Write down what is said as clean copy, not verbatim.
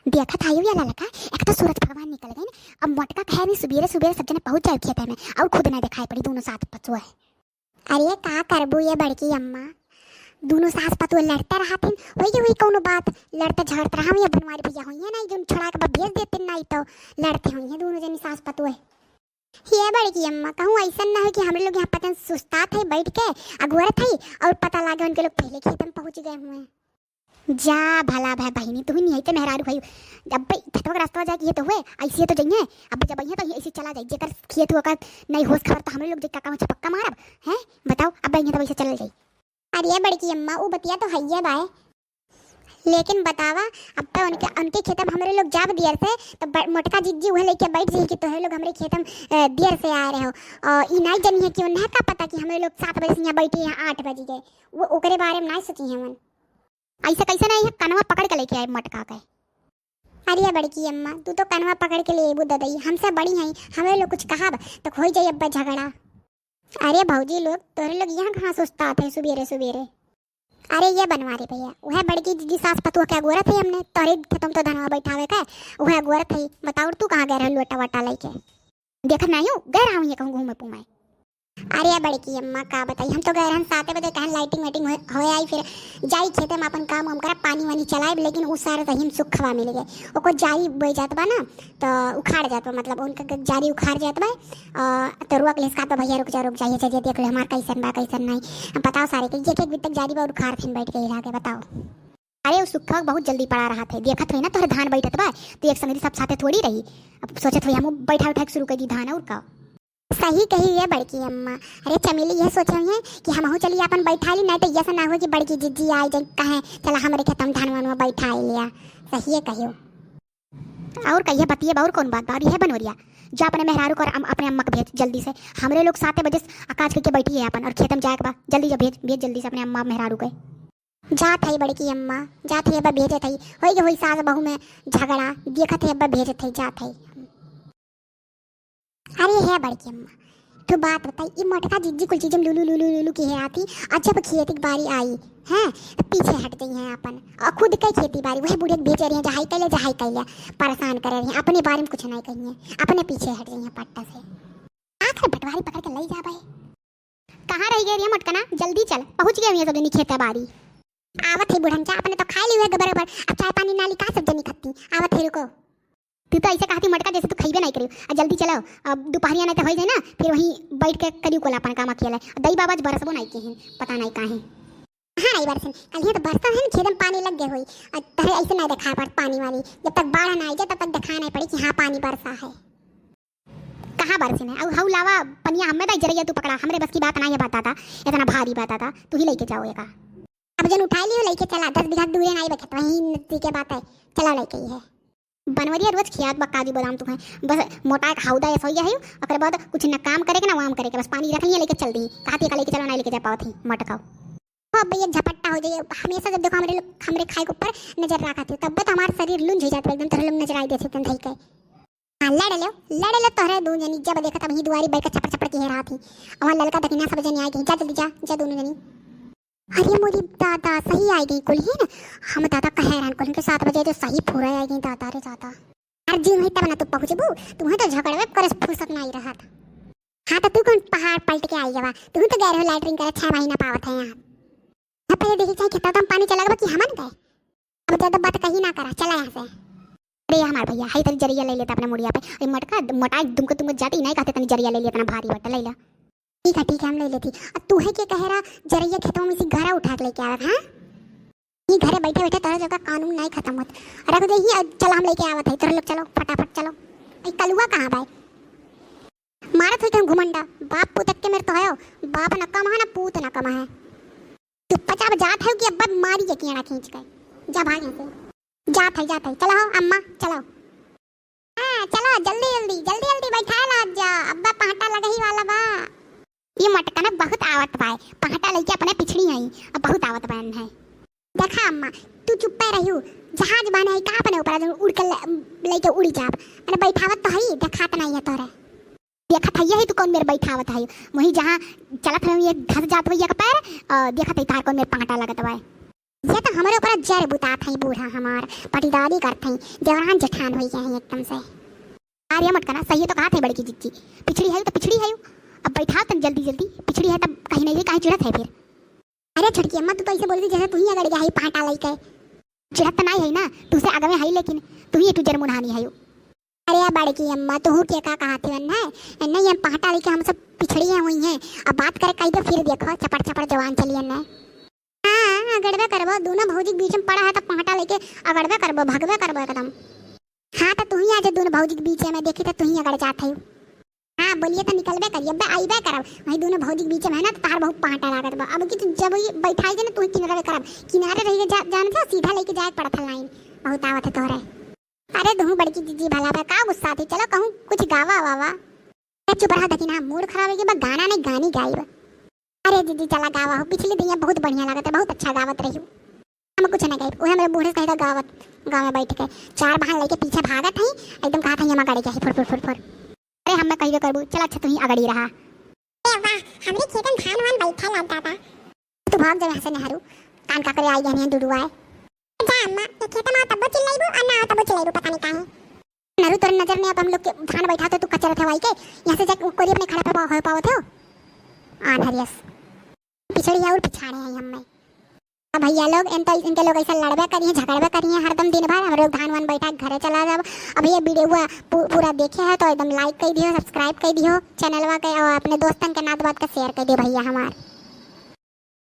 देखा था या ललका एक तो सूरज भगवान निकल गए ना। अब मटका खाए में सुबेरे सुबेरे सब जने पहुंच जाए खेत में और खुद ना दिखाई पड़ी दोनों साथ पचुआ है। अरे का करबू ये बड़की अम्मा दोनों सास पतुआ लड़ते रहते वही कोनो बात लड़ते झगड़ते रहा ये बनवारी भैया हुई है ना जो छोड़ा के भेज देते नहीं तो लड़ते हुई है दोनों जनी सास पतुआ। ये बड़की अम्मा कहूँ ऐसा ना हो कि हम लोग यहाँ पता सुस्ता थे बैठ के अगुआ थे और पता लगा उनके लोग पहले खेत में पहुंच गए हुए। जा भला भाई बहनी तुम नहीं तो मेहरारू भाई अब थतवा का रास्ता जाए ये तो हुए ऐसे तो जाइए अब जब अइए तो ऐसे चला जाए जेकर खेत हुआ का नहीं होश खबर तो हम लोग का काम चपक्का मारब हैं बताओ अब अइए तो वैसे चल जाए। अरे बड़की अम्मा वो बतिया तो है बाय लेकिन बतावा अब तो उनके खेत में हमारे लोग जाब दियर से तो मोटका जिज्जी वह लेके बैठ जाइए कि तो है लोग हमारे खेत में देर से आ रहे हो और ई नहीं जानी है कि उन्हें का पता कि हमारे लोग 7 बजे से यहाँ बैठे हैं 8 बजे गए वो ओकरे बारे में नहीं सोची है मन ऐसा कैसे नहीं है कनवा पकड़ के लेके आए मटका के। अरे बड़की अम्मा तू तो कनवा पकड़ के ले बुद्ध दई हमसे बड़ी हैं हमें लोग कुछ कहा तो हो जाए अब्बा झगड़ा। अरे भौजी लोग तोरे लोग यहाँ कहाँ सुस्ता थे सुबेरे सुबेरे। अरे ये बनवारी भैया वह बड़की जी सास पतुआ क्या गोरा थे हमने तोरे तुम तो धनवा बैठावे का वह गोरा थी बताओ तू कहाँ गए रहे लोटा वटा लेके देखा नहीं हूँ गए रहा हूँ ये कहूँ घूमे पुमाए। अरे बड़की अम्मा का बताई हम तो गए रहन 7 बजे कहन लाइटिंग वाइटिंग हो आई फिर जाई खेते में अपन काम हम करा पानी वानी चलाए लेकिन उस सारे रहीम सुख खवा मिल गए ओको जारी बह जात बा ना तो उखाड़ जात बा मतलब उनका जारी उखाड़ जात बा तो रुआ के लिस्का तो भैया रुक जाइए चाहिए देख ले हमार कैसन बा कैसन नहीं हम बताओ सारे के एक बिट तक जारी बा उखाड़ फिर बैठ के हिला के बताओ। अरे उस सुखा बहुत जल्दी पड़ा रहा थे देखत हुई ना तोहर धान बैठत बा तो एक संगरी सब साथे थोड़ी रही अब सोचत हुई हम बैठा उठा शुरू कर दी धान और का सही कही है बड़की अम्मा। अरे चमेली यह सोचे हुई कि हम चलिए अपन बैठा ली नहीं तो ऐसा ना हो कि बड़की जिज्जी आई जाए कहे चला हमारे खेतम धान वान में बैठा लिया सही है कहियो और कहिए बतिए और कौन बात बारी है बनोरिया जो अपने मेहरारू को अपने अम्मा को भेज जल्दी से हमरे लोग 7 बजे आकाश करके बैठी है अपन और खेतम जाए के बाद जल्दी जा भेज जल्दी से अपने अम्मा मेहरारू के जात है बड़की अम्मा जात है अब भेजत है होई सास बहू में झगड़ा देखत है अब भेजत है जात है। अरे है बड़की अम्मा तो बात बताई ये मटका जिज्जी कुल चीज़ लुलू लुलू लुलू की है आती और जब खेती की बारी आई हैं पीछे हट गई हैं अपन और खुद कई खेती बारी वही बूढ़े बेच रही हैं जहाई कैले परेशान कर रही हैं अपने बारे में कुछ नहीं कही है अपने पीछे हट गई हैं पट्टा से आखिर बटवारी पकड़ के ले जा भाई कहाँ रह गई मटका ना जल्दी चल पहुँच गए सब जनी खेती बारी आवत है बुढ़न चा अपने तो खा ली हुए बराबर अब चाय पानी नाली कहाँ सब जनी खत्ती आवत है रुको तू तो ऐसे कहती मटका जैसे तू खाइबे नहीं करियो अब जल्दी चलो अब दोपहरिया नहीं तो हो जाए ना फिर वहीं बैठ के करियो कोला अपन काम अकेला दई बाबा बरसबो नहीं के हैं पता नहीं कहाँ हाँ नहीं बरसन कल तो बरसा है ना खेत में पानी लग गए हुई तहे ऐसे नहीं दिखा पड़ पानी वाली जब तक बाढ़ ना आई जाए तब तक दिखा नहीं पड़ी कि हाँ पानी बरसा है कहाँ बरसिन है अब हाउ लावा पनिया हमें तो जरिया तू पकड़ा हमरे बस की बात नहीं है बताता इतना भारी बताता तू ही लेके जाओ का अब जन उठा लियो लेके चला 10 बीघा दूर नहीं बखे वहीं नदी के बात है चला लेके ही है बनवरिया रोज खियात बा काजू बादाम तुम्हें बस मोटा खाउदा ऐसा ही है ओकर बाद कुछ न काम करे ना वाम करे बस पानी रख लिया लेके चल दी कहती का लेके चलो नहीं लेके जा पाओ थी मटकाओ अब भैया झपट्टा हो जाए हमेशा जब देखो हमारे खाए के ऊपर नजर रखा थी तब तो हमारा शरीर लुंझ हो जाता एकदम तोहरे लोग नजर आई देते एकदम धई के हाँ लड़ लो तोहरे दो जनी जब देखा तब वहीं दुआरी बैठ के छपड़ के रहा थी और लड़का दखिना सब जनी आई गई जा जल्दी जा दोनों जनी। अरे मोरी दादा सही आई गई कुल ही ना हम दादा कह रहे कुल के 7 बजे तो सही पूरा आई गई दादा रे दादा हर दिन हुई तब ना तू पहुंचबू तुम्हें तो झगड़वे करे फुर्सत नहीं रहा था। हाँ तो तू कौन पहाड़ पलट के आई जवा तुम तो गए रहो लैटरिन करे 6 महीना पावत है यहाँ पहले देखी चाहिए खेता तो हम पानी चला गया कि हमन गए अब ज्यादा बात कहीं ना करा चला यहाँ से। अरे हमारे भैया हाई तरी जरिया ले लेता अपने मुड़िया पे मटका मोटा तुमको जाती नहीं कहते तनी जरिया ले लिया इतना भारी बटा ले ला ठीक है हम ले लेती अब तू है क्या कह रहा जरिया खेतों में से घरा उठा के लेके आवा हाँ ये घरे बैठे बैठे तोरा जगह कानून नहीं खत्म होता रख दे ही चलो हम लेके आवत है तोरा लोग चलो फटाफट चलो कलुआ कहाँ भाई मारत हुई तुम घुमंडा बाप पुतक के मेरे तो है बाप न कम है ना पूत न कम है तू पचाब जात है कि अब्बा मारी जे कियाड़ा खींच के जा भाग यहाँ से जात है चलो अम्मा चलो हाँ चलो जल्दी बैठा ला जा अब्बा पहाटा लगा ही वाला बा ये मटका ना बहुत आवत बाय पहाटा लेके अपने पिछड़ी आई अब बहुत आवत बन है देखा अम्मा तू चुप पे रहियो जहाज बना है कहाँ बने ऊपर उड़ के लेके उड़ी जाब अरे बैठावत तो है देखात नहीं है तोरे देखत है तू कौन मेरे बैठावत है वहीं जहाँ चलत है ये धस जात हुई का पैर देखत है तार कौन मेरे पहाटा लगत बाय ये तो हमारे ऊपर जर बुतात है बूढ़ा हमार पटीदारी करते हैं जवान जठान हो गए हैं एकदम से। अरे मत करना, सही तो कहा थे बड़की जिज्जी, पिछड़ी है तो पिछड़ी है। अब बैठा तब जल्दी जल्दी, पिछड़ी है तब कहीं नहीं कहीं चिड़त है फिर। अरे छुटकी अम्मा, तू तो ऐसे बोल दी जैसे तू ही अगड़ गया है पाटा लई के। चिड़त तो नहीं है ना, तू से आगे में है लेकिन तू ही टू जरमुनानी है। अरे बड़की अम्मा, तू क्या कहा थी वन्ना है नहीं, हम पाटा लई के हम सब पिछड़ियाँ हुई हैं। अब बात करे कहीं तो फिर देखो चपड़ चपड़ जवान चलिए ना। हाँ अगड़बे करबो, दोनों भौजी के बीच में पड़ा है तो पाटा लेके अगड़बे करबो, भगबे करबो एकदम। हाँ तो तू ही आज दोनों भौजी के बीच में देखी तो तू ही अगड़ जाते हो। हाँ बोलिए तो निकलबे करिए, अब आईबे करब वही दोनों भौजी के बीच में है ना, तो तार बहुत पाटा लागत बा। अब कि तू जब ये बैठाई जे ना तू किनारे करब, किनारे रह के जाने से सीधा लेके जाए पड़त लाइन, बहुत आवत है तोरे। अरे तू बड़की जीजी भला बा का गुस्सा थी, चलो कहूँ कुछ गावा वावा। चुप रहा देखी ना, मूड खराब है कि बा गाना नहीं गानी गाइब। अरे दीदी चला गावा हो, पिछले दिन बहुत बढ़िया लागत है, बहुत अच्छा गावत रही हूँ। हम कुछ नहीं गाइब, उहे मेरे बूढ़े से कहेगा गावत गाँव में बैठ के चार बहान लेके पीछे भागत है एकदम, कहा था हम अगाड़ी जाए फुर फुर फुर फुर। अरे हम मैं कहिए करबू, चल अच्छा तू ही अगाड़ी रहा। ए वाह, हमरे खेतन धान वान बैठा लगता था, तू भाग जा यहाँ से नहरू, कान का करे आई गए दुडू आए। जा अम्मा, ये खेत में तब चिल्लाइबू और ना तब चिल्लाइबू, पता नहीं काहे। नहरू तोर नजर में अब हम लोग के धान बैठा तो तू कचरा था वाई के यहाँ से जा कोरी अपने खड़ा पे हो पावत हो। आधरियस पिछड़ी और पिछाड़े हैं हम में। अब भैया लोग इनके लोग ऐसा लड़बे करिए झगड़बे करिए हरदम दिन भर, हम लोग धान वान बैठा घरे चला जाब। अब ये वीडियो पूरा देखे है तो एकदम लाइक कर दियो, सब्सक्राइब कर दियो चैनलवा के, और अपने दोस्तन के नात बात का शेयर कर दियो भैया हमार।